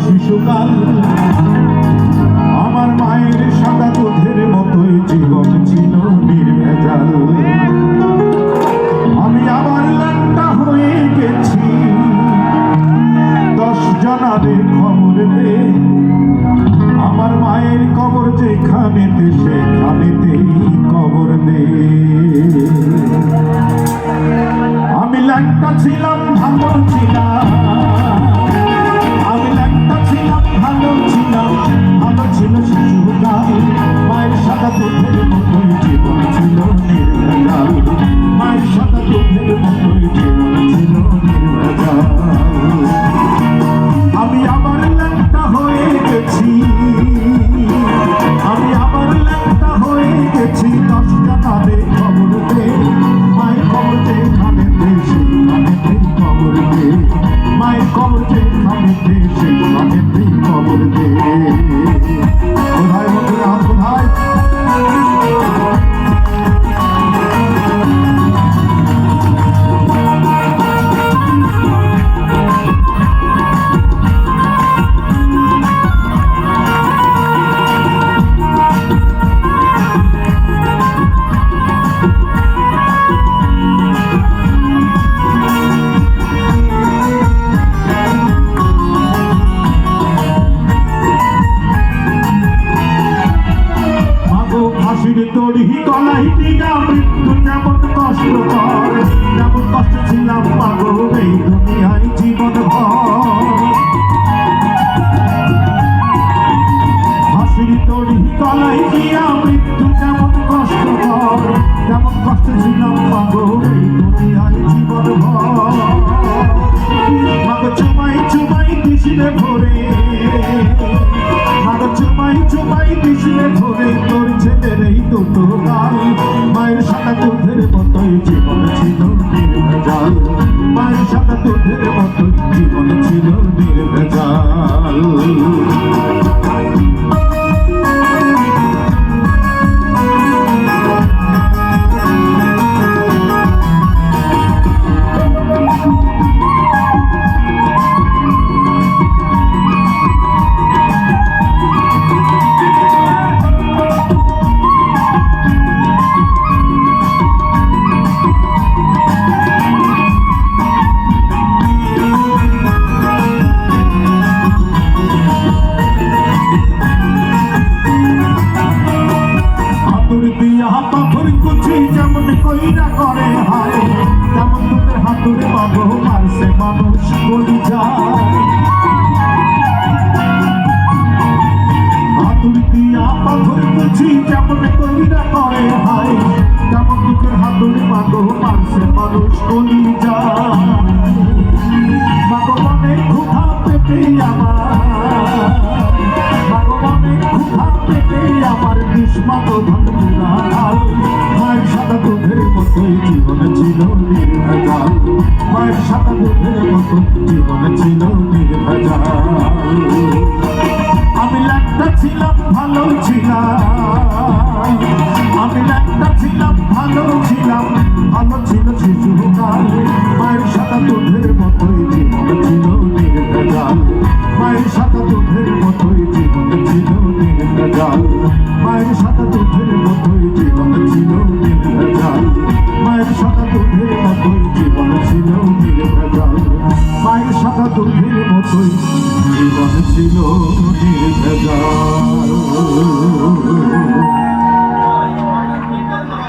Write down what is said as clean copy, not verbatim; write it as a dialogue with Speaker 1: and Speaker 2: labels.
Speaker 1: শিশুকাল আমার মায়ের সাদা দুধের মতোই জীবন ছিল নির্ভেজাল। আমি আবার ল্যাংটা হয়ে গেছি, 10 জনারে খবর দে, আমার মায়ের কবর যেখানেতে সেখানেতেই কবর দে। আমি ল্যাংটা ছিলাম, ভালো ছিলাম, আমি ল্যাংটা ছিলাম, ভালো ছিলাম, ভালো ছিল শিশুকাল। মায়ের সাদা দুধের মতোই জীবন ছিল নির্ভেজাল, মায়ের সাদা দুধের মতোই জীবন ছিল নির্ভেজাল। আমি আবার ল্যাংটা হয়ে গেছি, আমি আবার ল্যাংটা হয়ে গেছি, 10 জনারে খবর দে, মায়ের কবর যেখানেতে সেখানেতেই কবর দে, মায়ের কবর যেখানেতে সেখানেতেই কবর দে। কোথায় বন্ধুরা, কোথায়? তোরই গলায় দিয়া মৃত্যু যেমন কষ্টকর, তেমন কষ্ট ছিলাম পাগল এই দুনিয়ায় জীবন ভর। হাসির তোরই গলায় দিয়া মৃত্যু যেমন কষ্টকর, তেমন কষ্ট ছিলাম পাগল এই দুনিয়ায় জীবন ভর। মাগো চুমাই চুমাই দিশিলে ভরে, মাগো চুমাই চুমাই দিশিলে ভরে, তোর ছেলের এই দুটো গাল। মায়ের সাদা দুধের মতোই জীবন ছিল নির্ভেজাল, মায়ের সাদা দুধের মতোই জীবন ছিল নির্ভেজাল। যেমন কইরা করে হায়, তেমন তোদের হাতুড়ে পাবো মারছে মানুষ বলি যায়। হাতুড়ি দিয়া পাথর কুচি যেমন কইরা করে হায়, তেমন তোদের হাতুড়ে পাবো মারছে মানুষ বলি যায়। মাগো মনে ক্ষুধা পেটে আমার, মাগো মনে ক্ষুধা পেটে আমার বিস্মাত ধনপুরা ঢাল। মায়ের সাদা দুধের মতোই জীবন ছিল নির্ভেজাল, মায়ের সাদা দুধের মতো জীবন ছিল নির্ভেজাল। আমি ল্যাংটা ছিলাম, ভালো ছিলাম, আমি ল্যাংটা ছিলাম, ভালো ছিলাম, ভালো ছিল শিশুকাল। মায়ের সাদা দুধের মতোই জীবন ছিল নির্ভেজাল, মায়ের সাদা দুধের মতোই জীবন ছিল নির্ভেজাল, মায়ের সাদা দুধের মতোই জীবন ছিল নির্ভেজাল, মায়ের সাদা দুধের মতোই জীবন ছিল নির্ভেজাল, মায়ের সাদা দুধের মতোই জীবন ছিল নির্ভেজাল।